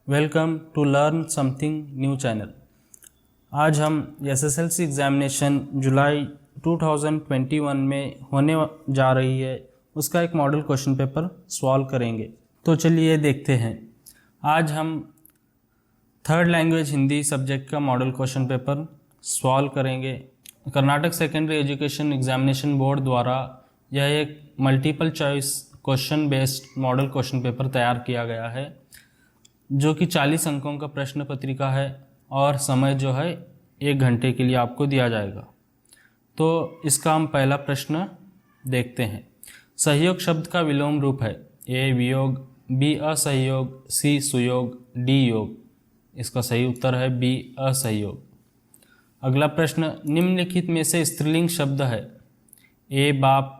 Welcome to learn something new channel. आज हम SSLC examination जुलाई 2021 में होने जा रही है उसका एक मॉडल क्वेश्चन पेपर सॉल्व करेंगे। तो चलिए देखते हैं। आज हम थर्ड लैंग्वेज हिंदी सब्जेक्ट का मॉडल क्वेश्चन पेपर सॉल्व करेंगे। Karnataka secondary education examination board द्वारा यह एक multiple choice question based model question paper तैयार किया गया है, जो कि 40 अंकों का प्रश्न पत्रिका है और समय जो है 1 घंटे के लिए आपको दिया जाएगा। तो इसका हम पहला प्रश्न देखते हैं। सहयोग शब्द का विलोम रूप है ए वियोग, बी असहयोग, सी सुयोग, डी योग। इसका सही उत्तर है बी असहयोग। अगला प्रश्न, निम्नलिखित में से स्त्रीलिंग शब्द है ए बाप,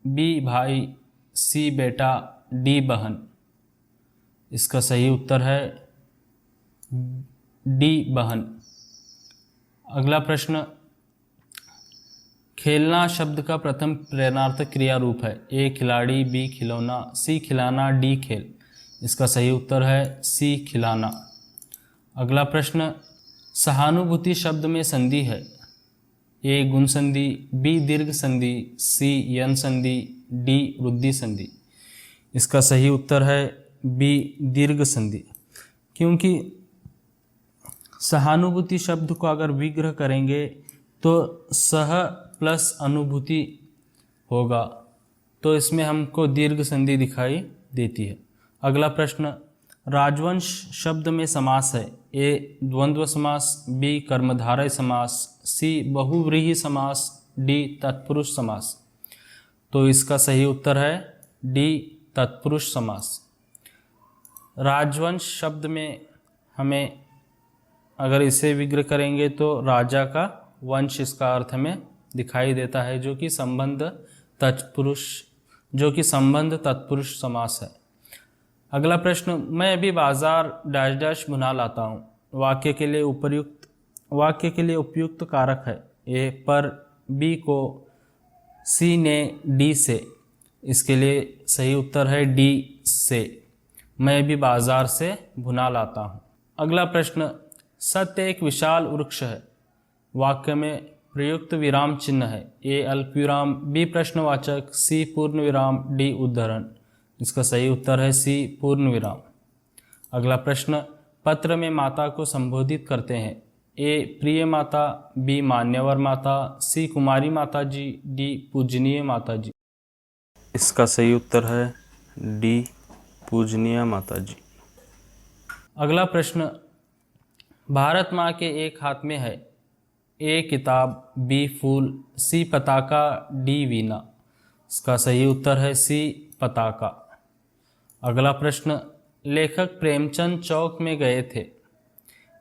बी भाई, सी बेटा, डी बहन। इसका सही उत्तर है डी बहन। अगला प्रश्न, खेलना शब्द का प्रथम प्रेरणार्थक क्रिया रूप है ए खिलाड़ी, बी खिलौना, सी खिलाना, डी खेल। इसका सही उत्तर है सी खिलाना। अगला प्रश्न, सहानुभूति शब्द में संधि है ए गुण संधि, बी दीर्घ संधि, सी यन संधि, डी वृद्धि संधि। इसका सही उत्तर है बी दीर्घ संधि, क्योंकि सहानुभूति शब्द को अगर विग्रह करेंगे तो सह प्लस अनुभूति होगा, तो इसमें हमको दीर्घ संधि दिखाई देती है। अगला प्रश्न, राजवंश शब्द में समास है ए द्वंद्व समास, बी कर्मधारय समास, सी बहुव्रीहि समास, डी तत्पुरुष समास। तो इसका सही उत्तर है डी तत्पुरुष समास। राजवंश शब्द में हमें अगर इसे विग्रह करेंगे तो राजा का वंश इसका अर्थ हमें दिखाई देता है, जो कि संबंध तत्पुरुष समास है। अगला प्रश्न, मैं अभी बाजार डैश डैश भुना लाता हूँ। वाक्य के लिए उपयुक्त कारक है ए पर, बी को, सी ने, डी से। इसके लिए सही उत्तर है डी से। मैं भी बाजार से भुना लाता हूँ। अगला प्रश्न, सत्य एक विशाल वृक्ष है। वाक्य में प्रयुक्त विराम चिन्ह है ए अल्प विराम, बी प्रश्नवाचक, सी पूर्ण विराम, डी उद्धरण। इसका सही उत्तर है सी पूर्ण विराम। अगला प्रश्न, पत्र में माता को संबोधित करते हैं ए प्रिय माता, बी मान्यवर माता, सी कुमारी माता जी, डी पूजनीय माता जी। इसका सही उत्तर है डी पूजनीय माता जी। अगला प्रश्न, भारत माँ के एक हाथ में है ए किताब, बी फूल, सी पताका, डी वीणा। इसका सही उत्तर है सी पताका। अगला प्रश्न, लेखक प्रेमचंद चौक में गए थे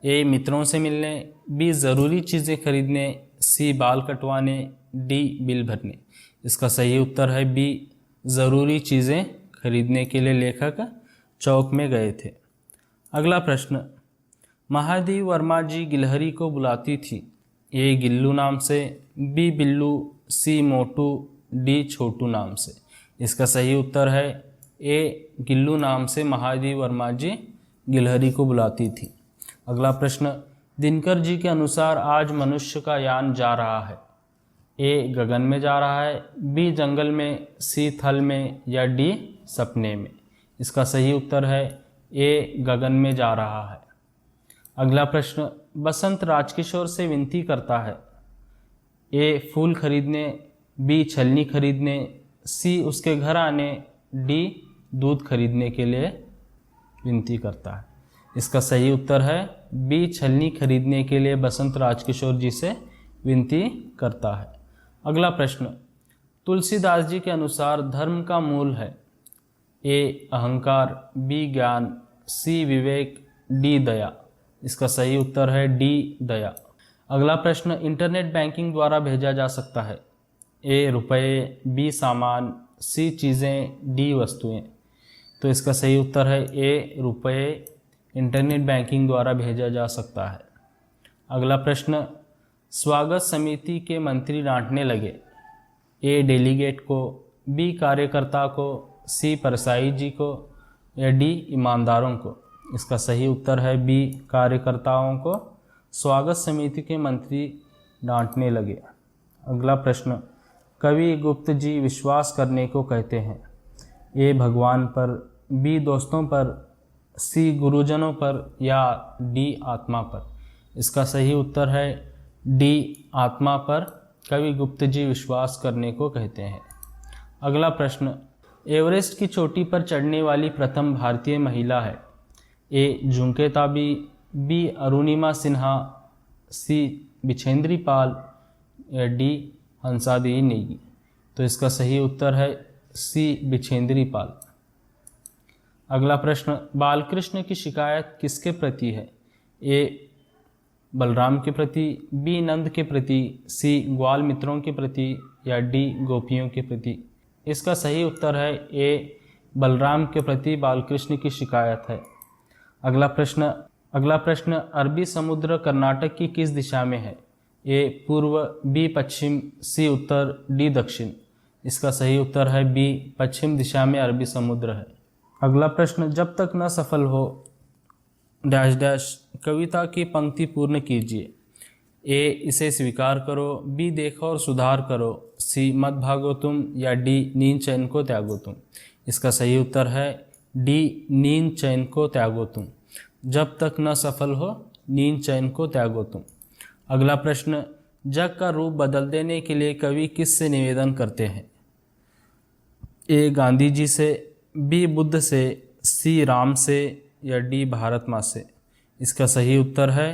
ए मित्रों से मिलने, बी ज़रूरी चीज़ें खरीदने, सी बाल कटवाने, डी बिल भरने। इसका सही उत्तर है बी ज़रूरी चीज़ें खरीदने के लिए लेखक चौक में गए थे। अगला प्रश्न, महादेवी वर्मा जी गिलहरी को बुलाती थी ए गिल्लू नाम से, बी बिल्लू, सी मोटू, डी छोटू नाम से। इसका सही उत्तर है ए गिल्लू नाम से महादेवी वर्मा जी गिलहरी को बुलाती थी। अगला प्रश्न, दिनकर जी के अनुसार आज मनुष्य का यान जा रहा है ए गगन में जा रहा है, बी जंगल में, सी थल में, या डी सपने में। इसका सही उत्तर है ए गगन में जा रहा है। अगला प्रश्न, बसंत राजकिशोर से विनती करता है ए फूल खरीदने, बी छलनी खरीदने, सी उसके घर आने, डी दूध खरीदने के लिए विनती करता है। इसका सही उत्तर है बी छलनी खरीदने के लिए बसंत राजकिशोर जी से विनती करता है। अगला प्रश्न, तुलसीदास जी के अनुसार धर्म का मूल है ए अहंकार, बी ज्ञान, सी विवेक, डी दया। इसका सही उत्तर है डी दया। अगला प्रश्न, इंटरनेट बैंकिंग द्वारा भेजा जा सकता है ए रुपये, बी सामान, सी चीज़ें, डी वस्तुएं। तो इसका सही उत्तर है ए रुपये इंटरनेट बैंकिंग द्वारा भेजा जा सकता है। अगला प्रश्न, स्वागत समिति के मंत्री डांटने लगे ए डेलीगेट को, बी कार्यकर्ता को, सी परसाई जी को, या डी ईमानदारों को। इसका सही उत्तर है बी, कार्यकर्ताओं को स्वागत समिति के मंत्री डांटने लगे। अगला प्रश्न, कवि गुप्त जी विश्वास करने को कहते हैं? ए, भगवान पर, बी, दोस्तों पर, सी, गुरुजनों पर, या डी, आत्मा पर। इसका सही उत्तर है डी, आत्मा पर कवि गुप्त जी विश्वास करने को कहते हैं। अगला प्रश्न, एवरेस्ट की चोटी पर चढ़ने वाली प्रथम भारतीय महिला है? ए, झुमके ताबी, बी, अरुणिमा सिन्हा, सी, बिछेंद्री पाल, या डी, हंसादेवी नेगी। तो इसका सही उत्तर है सी, बिछेंद्री पाल। अगला प्रश्न, बालकृष्ण की शिकायत किसके प्रति है? ए, बलराम के प्रति, बी, नंद के प्रति, सी, ग्वाल मित्रों के प्रति, या डी, गोपियों के प्रति। इसका सही उत्तर है ए, बलराम के प्रति बालकृष्ण की शिकायत है। अगला प्रश्न, अरबी समुद्र कर्नाटक की किस दिशा में है? ए, पूर्व, बी, पश्चिम, सी, उत्तर, डी, दक्षिण। इसका सही उत्तर है बी, पश्चिम दिशा में अरबी समुद्र है। अगला प्रश्न, जब तक न सफल हो डैश डैश कविता की पंक्ति पूर्ण कीजिए। ए, इसे स्वीकार करो, बी, देखो और सुधार करो, सी, मत भागो तुम, या डी, नींद चैन को त्यागो तुम। इसका सही उत्तर है डी, नींद चैन को त्यागो तुम। जब तक न सफल हो नींद चैन को त्यागो तुम। अगला प्रश्न, जग का रूप बदल देने के लिए कवि किससे निवेदन करते हैं? ए, गांधी जी से, बी, बुद्ध से, सी, राम से, या डी, भारत माँ से। इसका सही उत्तर है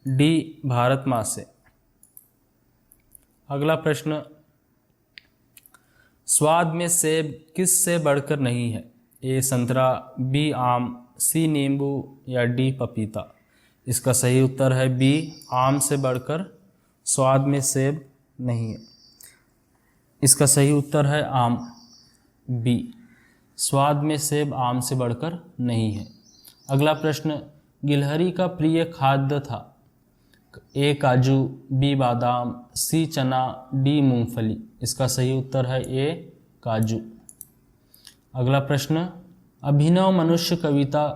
डी, भारत माँ से। अगला प्रश्न, स्वाद में सेब किस से बढ़कर नहीं है? ए, संतरा, बी, आम, सी, नींबू, या डी, पपीता। इसका सही उत्तर है बी, आम से बढ़कर स्वाद में सेब नहीं है। इसका सही उत्तर है आम, बी, स्वाद में सेब आम से बढ़कर नहीं है। अगला प्रश्न, गिलहरी का प्रिय खाद्य था? ए, काजू, बी, बादाम, सी, चना, डी, मूंगफली। इसका सही उत्तर है ए, काजू। अगला प्रश्न, अभिनव मनुष्य कविता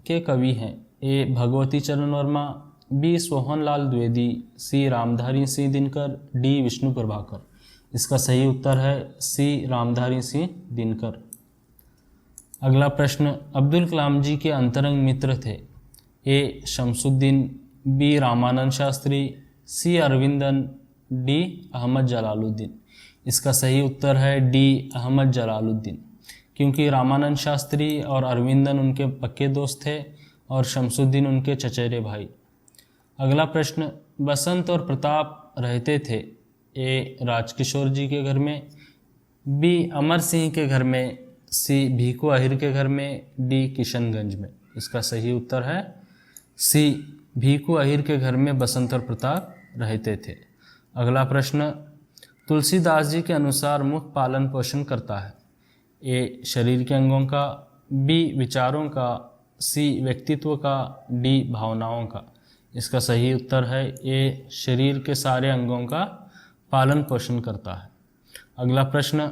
के कवि हैं? ए, भगवती चरण वर्मा, बी, सोहनलाल द्विवेदी, सी, रामधारी सिंह दिनकर, डी, विष्णु प्रभाकर। इसका सही उत्तर है सी, रामधारी सिंह दिनकर। अगला प्रश्न, अब्दुल कलाम जी के अंतरंग मित्र थे? ए, शमसुद्दीन, बी, रामानंद शास्त्री, सी, अरविंदन, डी, अहमद जलालुद्दीन। इसका सही उत्तर है डी, अहमद जलालुद्दीन, क्योंकि रामानंद शास्त्री और अरविंदन उनके पक्के दोस्त थे और शमसुद्दीन उनके चचेरे भाई। अगला प्रश्न, बसंत और प्रताप रहते थे? ए, राजकिशोर जी के घर में, बी, अमर सिंह के घर में, सी, भीखू अहिर के घर में, डी, किशनगंज में। इसका सही उत्तर है सी, भीखू अहिर के घर में बसंत और प्रताप रहते थे। अगला प्रश्न, तुलसीदास जी के अनुसार मुख पालन पोषण करता है? ए, शरीर के अंगों का, बी, विचारों का, सी, व्यक्तित्व का, डी, भावनाओं का। इसका सही उत्तर है ए, शरीर के सारे अंगों का पालन पोषण करता है। अगला प्रश्न,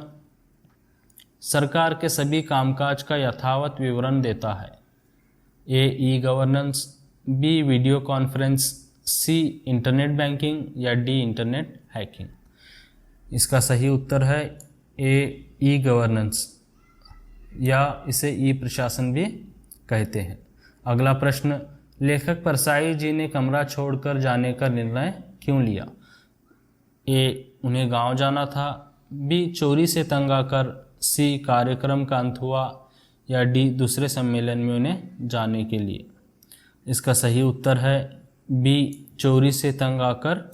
सरकार के सभी कामकाज का यथावत विवरण देता है? A, e governance, B, video conference, C, internet banking, या डी, इंटरनेट हैकिंग। इसका सही उत्तर है ए, ई गवर्नेंस, या इसे ई प्रशासन भी कहते हैं। अगला प्रश्न, लेखक परसाई जी ने कमरा छोड़कर जाने का निर्णय क्यों लिया? ए, उन्हें गांव जाना था, बी, चोरी से तंग आकर, सी, कार्यक्रम का अंत हुआ, या डी, दूसरे सम्मेलन में उन्हें जाने के लिए। इसका सही उत्तर है बी, चोरी से तंग आकर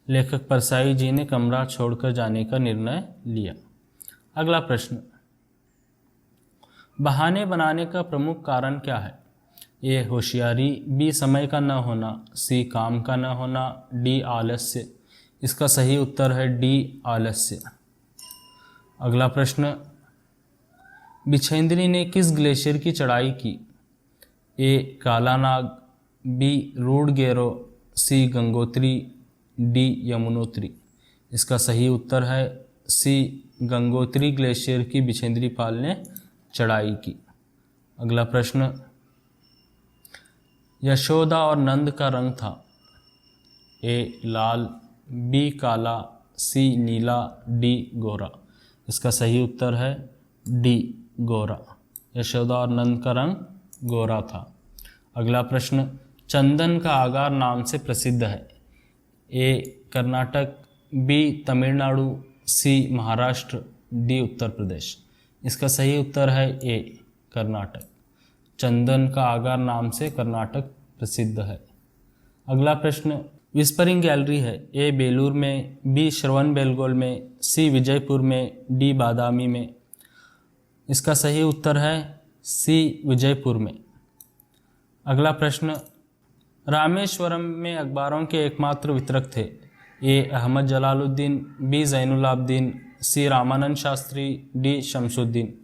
लेखक परसाई जी ने कमरा छोड़कर जाने का निर्णय लिया। अगला प्रश्न, बहाने बनाने का प्रमुख कारण क्या है? ए, होशियारी, बी, समय का न होना, सी, काम का न होना, डी, आलस्य। इसका सही उत्तर है डी, आलस्य। अगला प्रश्न, बिछेंद्री ने किस ग्लेशियर की चढ़ाई की? ए, कालानाग, बी, रूडगेरो, सी, गंगोत्री, डी, यमुनोत्री। इसका सही उत्तर है सी, गंगोत्री ग्लेशियर की बिछेंद्री पाल ने चढ़ाई की। अगला प्रश्न, यशोदा और नंद का रंग था? ए लाल, बी काला, सी नीला, डी गोरा। इसका सही उत्तर है डी गोरा। यशोदा और नंद का रंग गोरा था। अगला प्रश्न, चंदन का आगार नाम से प्रसिद्ध है? ए कर्नाटक, बी तमिलनाडु, सी महाराष्ट्र, डी उत्तर प्रदेश। इसका सही उत्तर है ए कर्नाटक। चंदन का आगार नाम से कर्नाटक प्रसिद्ध है। अगला प्रश्न, विस्परिंग गैलरी है? ए बेलूर में, बी श्रवणबेलगोल में, सी विजयपुर में, डी बादामी में। इसका सही उत्तर है सी विजयपुर में। अगला प्रश्न, रामेश्वरम में अखबारों के एकमात्र वितरक थे? ए अहमद जलालुद्दीन, बी ज़ैनुलाब्दीन, सी रामानंद शास्त्री, डी शमसुद्दीन।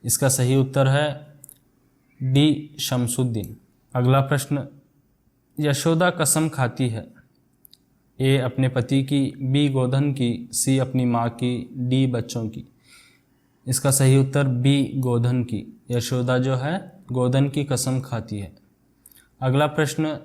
इसका सही उत्तर है डी शमसुद्दीन। अगला प्रश्न, यशोदा कसम खाती है? ए अपने पति की, बी गोधन की, सी अपनी माँ की, डी बच्चों की। इसका सही उत्तर बी गोधन की। यशोदा जो है गोधन की कसम खाती है। अगला प्रश्न,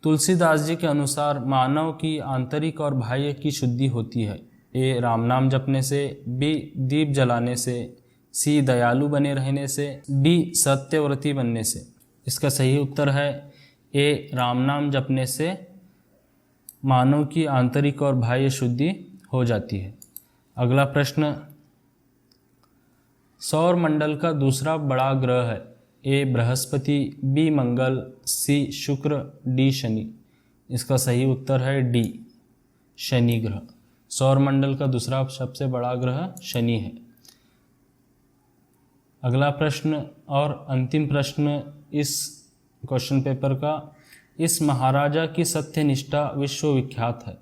तुलसीदास जी के अनुसार मानव की आंतरिक और बाह्य की शुद्धि होती है? ए राम नाम जपने से, बी दीप जलाने से, सी दयालु बने रहने से, डी सत्यव्रती बनने से। इसका सही उत्तर है ए राम नाम जपने से मानव की आंतरिक और बाह्य शुद्धि हो जाती है। अगला प्रश्न, सौर मंडल का दूसरा बड़ा ग्रह है? ए बृहस्पति, बी मंगल, सी शुक्र, डी शनि। इसका सही उत्तर है डी शनि ग्रह। सौर मंडल का दूसरा सबसे बड़ा ग्रह शनि है। अगला प्रश्न और अंतिम प्रश्न इस क्वेश्चन पेपर का, इस महाराजा की सत्यनिष्ठा विश्वविख्यात है?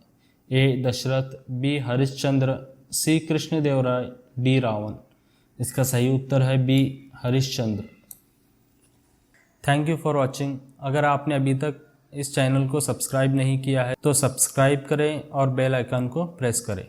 A Dasharath, B Harishchandra, C Krishnadevaraya, D Ravan. इसका सही उत्तर है B Harishchandra. Thank you for watching. अगर आपने अभी तक इस चैनल को सब्सक्राइब नहीं किया है तो सब्सक्राइब करें और बेल आइकन को प्रेस करें।